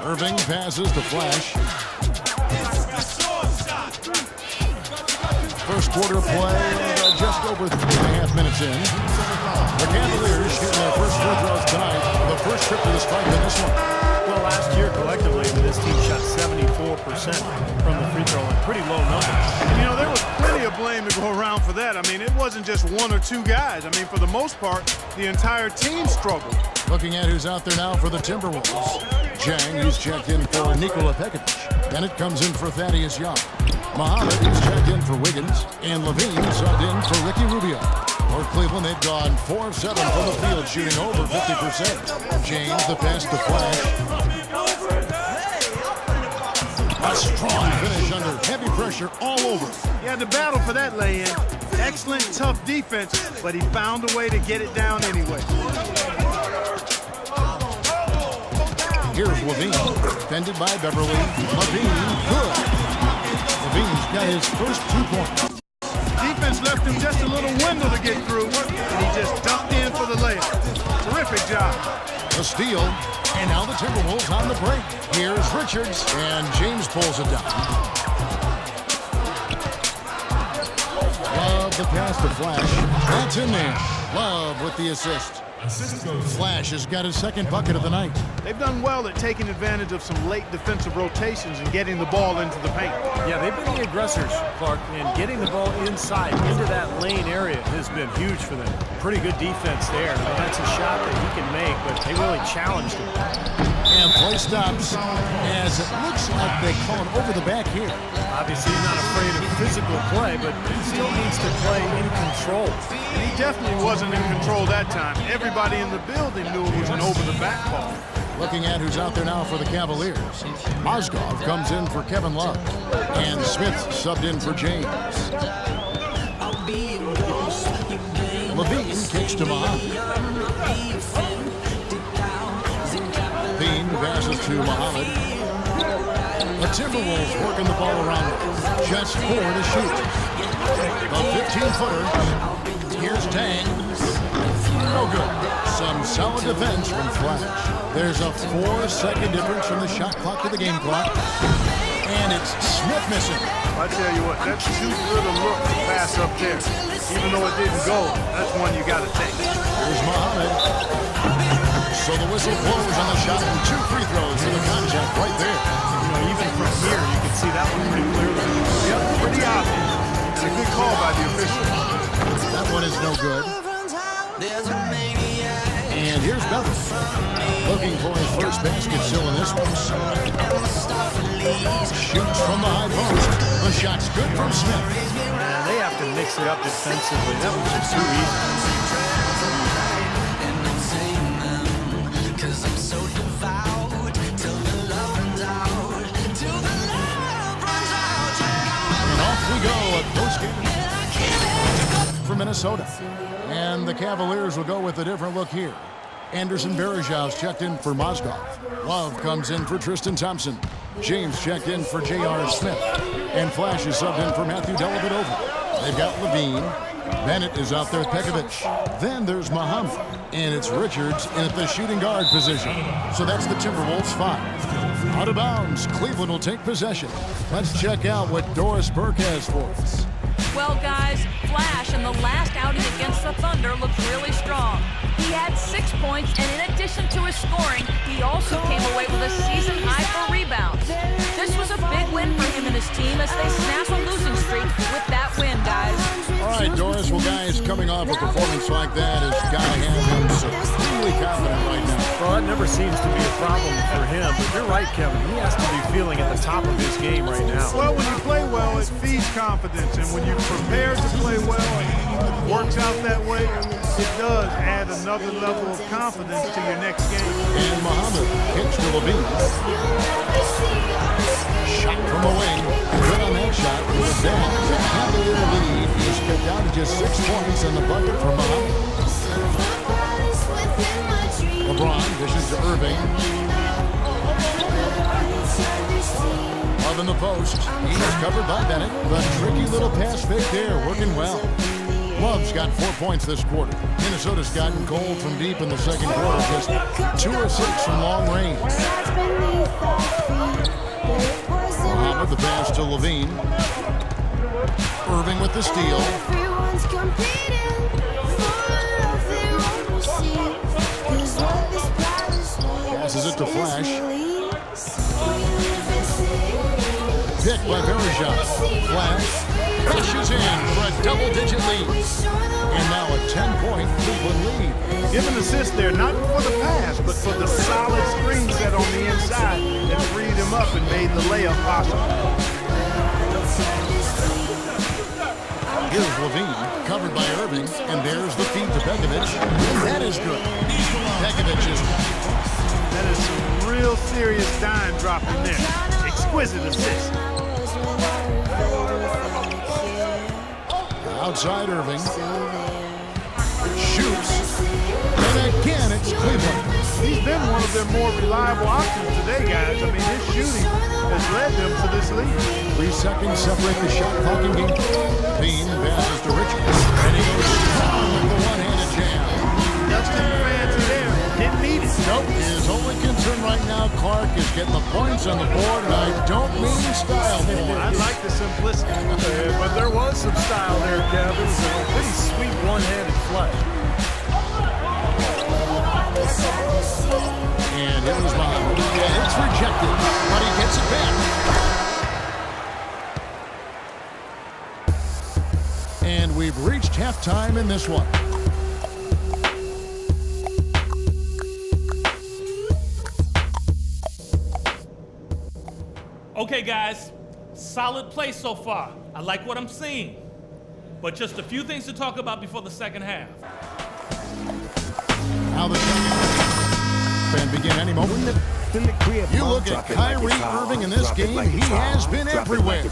Irving passes to Flash. First quarter of play, just over 3.5 minutes in. The Cavaliers shooting their first free throws tonight. The first trip to the stripe in this one. Well, last year collectively, this team shot 74% from the free throw line. Pretty low number. And, you know, there was plenty of blame to go around for that. I mean, it wasn't just one or two guys. I mean, for the most part, the entire team struggled. Looking at who's out there now for the Timberwolves. Jang, who's checked in for Nikola Pekovic. Bennett comes in for Thaddeus Young. Muhammad is checked in for Wiggins. And Levine subbed in for Ricky Rubio. For Cleveland, they've gone 4 of 7 from the field, shooting over 50%. James, the pass to Flash. A strong finish under heavy pressure all over. He had to battle for that lay-in. Excellent, tough defense, but he found a way to get it down anyway. Here's Levine, defended by Beverly. Levine, good. Levine's got his first 2 points. Defense left him just a little window to get through, and he just dumped in for the layup. Terrific job. A steal, and now the Timberwolves on the break. Here's Richards, and James pulls it down. Love the pass to Flash. That's in there. Love with the assist. Flash has got his second bucket of the night. They've done well at taking advantage of some late defensive rotations and getting the ball into the paint. Yeah, they've been the aggressors, Clark, and getting the ball inside into that lane area has been huge for them. Pretty good defense there. I mean, that's a shot that he can make, but they really challenged him. And play stops as it looks like they call him over the back here. Obviously, he's not afraid of physical play, but he still needs to play in control. He definitely wasn't in control that time. Everybody in the building knew it was an over-the-back call. Looking at who's out there now for the Cavaliers. Mozgov comes in for Kevin Love. And Smith subbed in for James. Levine kicks to Muhammad. Levine passes to Muhammad. The Timberwolves working the ball around. Just 4 to shoot. A 15-footer. Here's Tang. No good. Some solid defense from Flash. There's a 4-second difference from the shot clock to the game clock. And it's Smith missing. I tell you what, that's too good a look to pass up there. Even though it didn't go, that's one you got to take. Here's Muhammad. So the whistle blows on the shot and 2 free throws for the contact right there. You know, even from here, you can see that one pretty clearly. Yep, pretty obvious. It's a good call by the official. That one is no good. And here's Beverly. Looking for his first basket still in this one. Shoots from the high post. The shot's good from Smith. And they have to mix it up defensively. That was just too easy. And off we go at post-game for Minnesota. And the Cavaliers will go with a different look here. Anderson Varejão's checked in for Mozgov. Love comes in for Tristan Thompson. James checked in for J.R. Smith. And Flash is subbed in for Matthew Dellavedova. They've got Levine. Bennett is out there with Pekovic. Then there's Muhammad. And it's Richards in at the shooting guard position. So that's the Timberwolves 5. Out of bounds, Cleveland will take possession. Let's check out what Doris Burke has for us. Well, guys, Flash in the last outing against the Thunder looked really strong. He had 6 points, and in addition to his scoring, he also came away with a season high for rebounds. This was a big win for him and his team as they snap a losing streak with that win, guys. All right, Doris. Well, guys, coming off a performance like that has got to have him supremely confident right now. Well, that never seems to be a problem for him. But you're right, Kevin. He has to be feeling at the top of his game right now. Well, when you play well, it feeds confidence. And when you're prepared to play well and it works out that way, it does add another level of confidence to your next game. And Muhammad hits to Levine. Shot from the wing. Good on that shot. With that, the Cavalier lead is cut down to just 6 points in the bucket from Muhammad. LeBron dishes to Irving. Love in the post. He's covered by Bennett. But tricky little pass fake there, working well. Love's got 4 points this quarter. Minnesota's gotten cold from deep in the second quarter, just 2 of 6 from long range. Muhammad, the pass to Levine. Irving with the steal. Passes it to Flash. Picked by Verejao. Flash crashes in for a double-digit lead. And now a 10-point Cleveland lead. Give an assist there, not for the pass, but for the solid screen set on the inside that freed him up and made the layup possible. Here's Levine, covered by Irving, and there's the feed to Begovic. That is good. Begovic is... That is some real serious dime dropping there. Exquisite assist. Outside Irving. Shoots. And again, it's Cleveland. He's been one of their more reliable options today, guys. I mean, his shooting has led them to this lead. 3 seconds separate the shot clock in game. Bean passes to Richards. And he goes strong with the one-handed jam. Dustin Fancy there. Didn't need it. Nope. His only concern right now, Clark, is getting the points on the board, and I don't mean style. I like the simplicity. But there was some style there, Kevin. It was a pretty sweet one-handed play. And it was Muhammad. And it's rejected, but he gets it back. And we've reached halftime in this one. Okay, guys, solid play so far. I like what I'm seeing. But just a few things to talk about before the second half. Now the second and begin any moment. You look at Kyrie Irving in this game, he has been everywhere.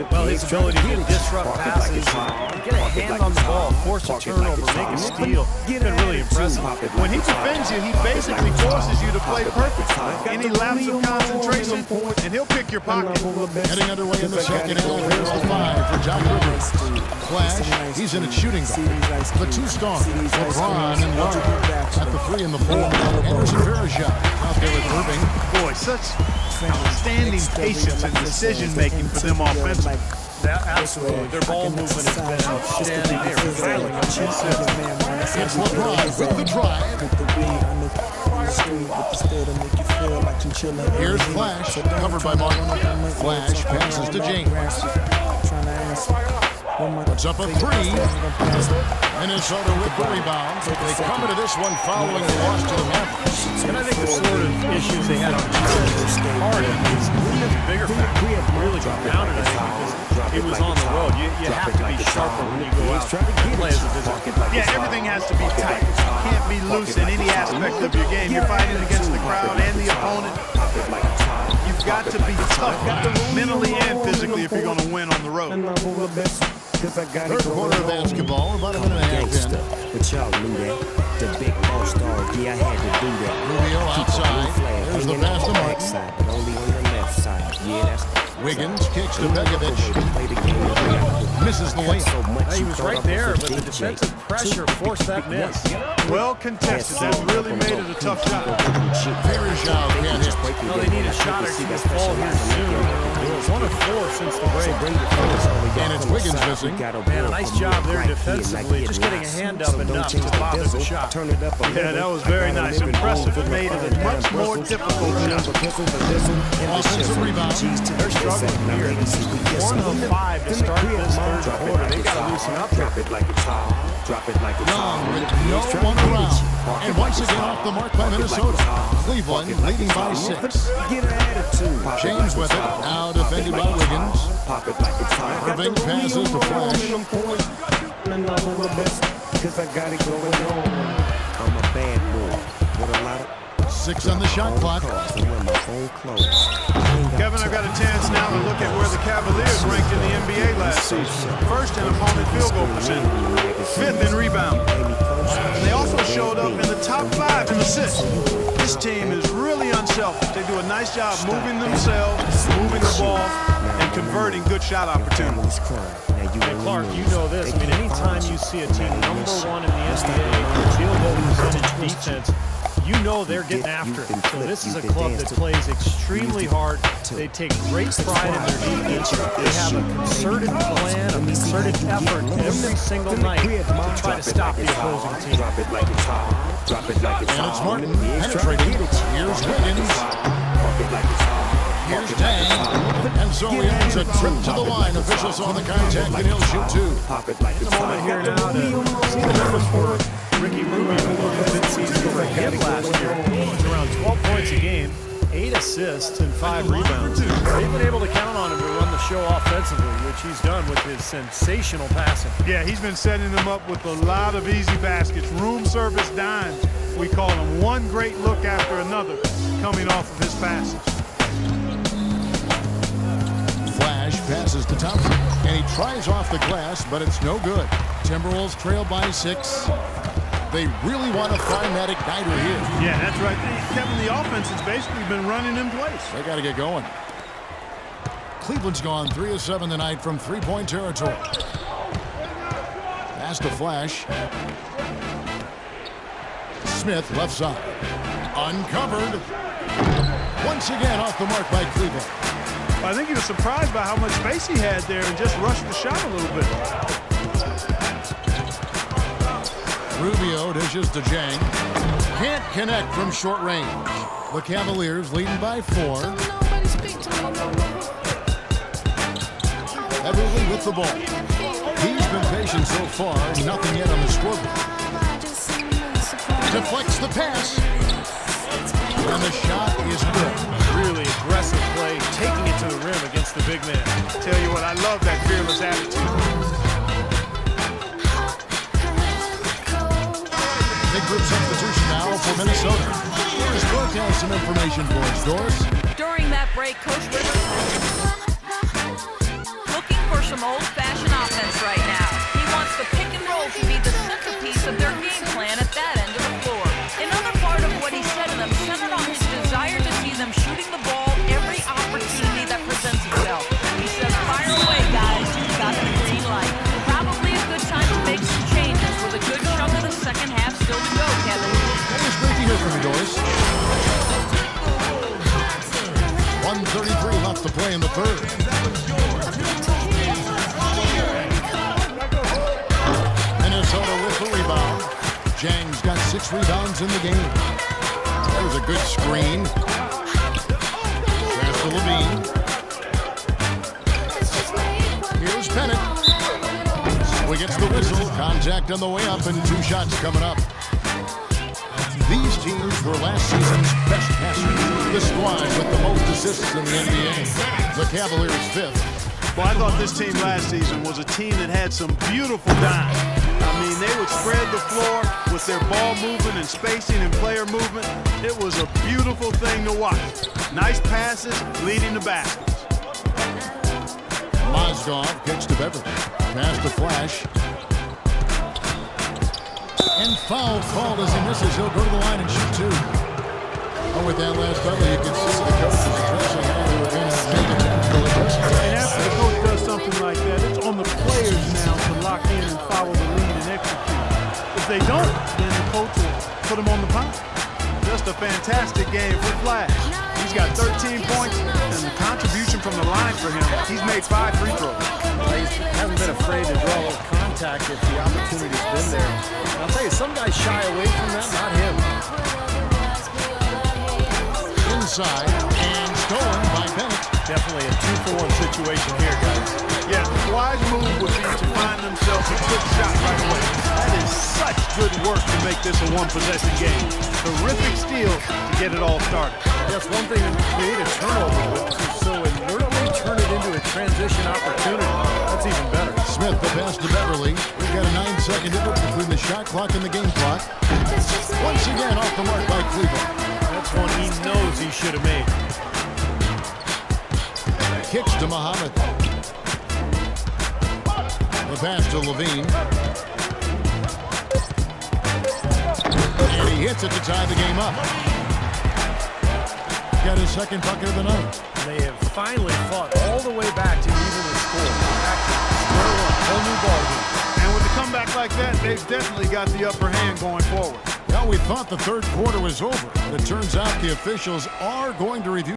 Well, his ability to disrupt passes, get a hand on the ball, force a turnover, make a steal, it's been really impressive. When he defends you, he basically forces you to play perfect. Any lapse of concentration, and he'll pick your pocket. Heading underway in the second half, here's the 5 for John Rivers. Flash, he's in at shooting guard. The 2 stars, LeBron and Love. At the 3 and the 4, Anderson Verejao out there with Irving. Boy, such outstanding patience and decision-making for them offensively. Absolutely. Their ball movement has been outstanding. They're highly consistent. It's LeBron with the drive. Here's Flash, covered by Martin. Flash passes to James. Puts up a 3. Minnesota with the rebound. They come into this one following the loss to the Mavericks. And I think the sort of issues they had on defense, Harden is a bigger factor. Really compounded, I think, because it was on the road. You have to be sharper when you go out and play as a visitor. Yeah, everything has to be tight. You can't be loose in any aspect of your game. You're fighting against the crowd and the opponent. You've got to be tough mentally and physically if you're going to win on the road. Third quarter of basketball, about a minute and a half in. But y'all knew that. The big all-star, yeah, I had to do that. Rubio outside. There's the pass to Martin. But only on your left side. Yeah, that's Wiggins kicks to Begovic. Misses the layup. He was right there, but the defensive pressure forced that miss. Well contested. That really made it a tough shot. Verejao can't hit. Well, they need a shot or two to fall here soon. It was 1 of 4 since the break. And it's Wiggins missing. Man, a nice job there defensively. Just getting a hand up enough to bother the shot. Yeah, that was very nice. Impressive. It made it a much more difficult shot. Offensive rebound. They're struggling here. 1 of 5 to start this third quarter. They got to loosen up. Young with no one around. And once again off the mark by Minnesota. Cleveland leading by 6. James with it. Now defended by Wiggins. Irving passes to Flash. I'm a bad boy with a lot of 6 on the shot clock. Kevin, I've got a chance now to look at where the Cavaliers ranked in the NBA last season. First in opponent field goal percentage. 5th in rebound. And they also showed up in the top 5 in assists. This team is really unselfish. They do a nice job moving themselves, moving the ball, and converting good shot opportunities. And Clark, you know this. I mean, anytime you see a team #1 in the NBA, field goal percentage defense, you know they're getting after it. So this is a club that plays extremely hard. They take great pride in their defense. They have a concerted plan, a concerted effort every single night to try to stop the opposing team. And it's Martin penetrating. Here's Wiggins. Here's Dang. And so he ends a trip to the line. Officials on the contact, and he'll shoot two. The moment here now to see the numbers for Ricky Rubio, who mid-season over him last year. It's around 12 points a game, 8 assists, and 5 rebounds. They've been able to count on him to run the show offensively, which he's done with his sensational passing. Yeah, he's been setting them up with a lot of easy baskets, room service dimes. We call them, one great look after another coming off of his passes. Flash passes to Thompson, and he tries off the glass, but it's no good. Timberwolves trail by 6. They really want to find that igniter here. Yeah, that's right. Kevin, the offense has basically been running in place. They got to get going. Cleveland's gone 3 of 7 tonight from three-point territory. Pass to Flash. Smith left side. Uncovered. Once again off the mark by Cleveland. I think he was surprised by how much space he had there and just rushed the shot a little bit. Rubio dishes to Jang. Can't connect from short range. The Cavaliers leading by 4. Beverly with the ball. He's been patient so far. Nothing yet on the scoreboard. Deflects the pass. And the shot is good. Really aggressive play, taking it to the rim against the big man. Tell you what, I love that fearless attitude. Big group substitution now for Minnesota. Doris Burke has some information for us. Doris? During that break, Coach Rivers looking for some old-fashioned offense right now. He wants the pick and roll to be the centerpiece of their game plan at that end of the floor. Another part of what he said to them centered on his desire to see them shooting the ball every opportunity that presents itself. He says, fire away, guys. You've got the green light. Probably a good time to make some changes with a good chunk of the second half still to go, Kevin. It was great to hear from you, Doris. 1:33 left to play in the third. Minnesota with the rebound. Jang's got 6 rebounds in the game. There's a good screen. Pass to Levine. Here's Bennett. So he gets the whistle. Contact on the way up and 2 shots coming up. These teams were last season's best passers. The squad with the most assists in the NBA. The Cavaliers 5th. Well, I thought this team last season was a team that had some beautiful dimes. I mean, they would spread the floor with their ball movement and spacing and player movement. It was a beautiful thing to watch. Nice passes leading to baskets. Mozgov kicks to Beverly. Pass to Flash. And foul called as he misses. He'll go to the line and shoot 2. Oh, with that last double, you can see the coach is addressing how to make a tactical adjustment. And after the coach does something like that, it's on the players now to lock in and follow the lead and execute. If they don't, then the coach will put them on the pile. Just a fantastic game for Flash. He's got 13 points, and the contribution from the line for him, he's made 5 free throws. He hasn't been afraid to draw a little contact if the opportunity's been there. And I'll tell you, some guys shy away from that, not him. Inside and stolen by Bennett. Definitely a 2-for-1 situation here, guys. Yeah, the wise move would be to find themselves a quick shot right away. That is such good work to make this a one-possession game. Terrific steal to get it all started. Yes, one thing to create a turnover, but to so inertly turn it into a transition opportunity, that's even better. Smith, the pass to Beverly. We've got a 9-second difference between the shot clock and the game clock. Once again, off the mark by Cleveland. That's one he knows he should have made. Kicks to Muhammad. The pass to Levine. And he hits it to tie the game up. got his second bucket of the night. They have finally fought all the way back to even the score. Back to square one, whole new ballgame. And with a comeback like that, they've definitely got the upper hand going forward. Now, we thought the third quarter was over, but it turns out the officials are going to review